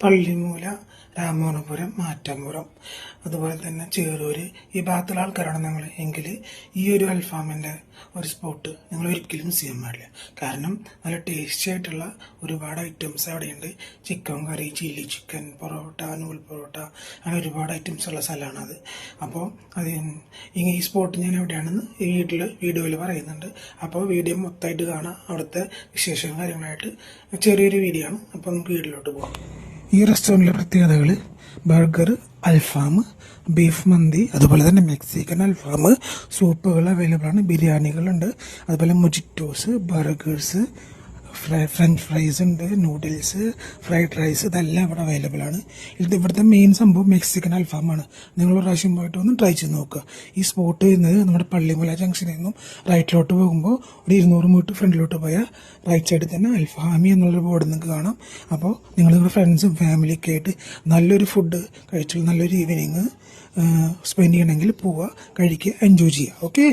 പള്ളിമൂല, രാമോണപുരം, മാറ്റാമ്പുറം, അതുപോലെ തന്നെ ചേറൂര് ഈ ഭാഗത്തുള്ള ആൾക്കാരാണ് നിങ്ങൾ എങ്കിൽ ഈ ഒരു അൽഫാമിൻ്റെ ഒരു സ്പോട്ട് നിങ്ങൾ ഒരിക്കലും മിസ് ചെയ്യാൻ പാടില്ല. കാരണം നല്ല ടേസ്റ്റി ആയിട്ടുള്ള ഒരുപാട് ഐറ്റംസ് അവിടെയുണ്ട്. ചിക്കൻ കറി, ചില്ലി ചിക്കൻ, പൊറോട്ട, നൂൽ പൊറോട്ട, അങ്ങനെ ഒരുപാട് ഐറ്റംസ് ഉള്ള സ്ഥലമാണത്. അപ്പോൾ അത് ഈ സ്പോട്ട് ഞാൻ എവിടെയാണെന്ന് ഈ വീഡിയോയിൽ പറയുന്നുണ്ട്. അപ്പോൾ വീഡിയോ മൊത്തമായിട്ട് കാണാം. അവിടുത്തെ വിശേഷവും കാര്യങ്ങളായിട്ട് ചെറിയൊരു വീഡിയോ ആണ്. അപ്പോൾ നമുക്ക് വീട്ടിലോട്ട് പോകാം. ഈ റെസ്റ്റോറൻറ്റിലെ പ്രത്യേകതകൾ ബർഗർ, അൽഫാം, ബീഫ് മന്തി, അതുപോലെ തന്നെ മെക്സിക്കൻ അൽഫാം, സൂപ്പുകൾ അവൈലബിൾ ആണ്, ബിരിയാണികളുണ്ട്, അതുപോലെ മൊജിറ്റോസ്, ബർഗേഴ്സ്, ഫ്രഞ്ച് ഫ്രൈസ് ഉണ്ട്, നൂഡിൽസ്, ഫ്രൈഡ് റൈസ്, ഇതെല്ലാം ഇവിടെ അവൈലബിൾ ആണ്. ഇവിടുത്തെ മെയിൻ സംഭവം മെക്സിക്കൻ അൽഫാമാണ്. നിങ്ങൾ ഒരു പ്രാവശ്യം പോയിട്ട് ഒന്ന് ട്രൈ ചെയ്ത് നോക്കുക. ഈ സ്പോട്ട് വരുന്നത് നമ്മുടെ പള്ളിമൂല ജംഗ്ഷനിൽ നിന്നും റൈറ്റിലോട്ട് പോകുമ്പോൾ ഒരു 200 മീറ്റർ ഫ്രണ്ടിലോട്ട് പോയാൽ റൈറ്റ് സൈഡിൽ തന്നെ അൽഫാമി എന്നുള്ളൊരു ബോർഡ് നിങ്ങൾക്ക് കാണാം. അപ്പോൾ നിങ്ങളുടെ ഫ്രണ്ട്സും ഫാമിലിയൊക്കെ ആയിട്ട് നല്ലൊരു ഫുഡ് കഴിച്ചു നല്ലൊരു ഈവനിങ് സ്പെൻഡ് ചെയ്യണമെങ്കിൽ പോവുക, കഴിക്കുക, എൻജോയ് ചെയ്യുക. ഓക്കെ.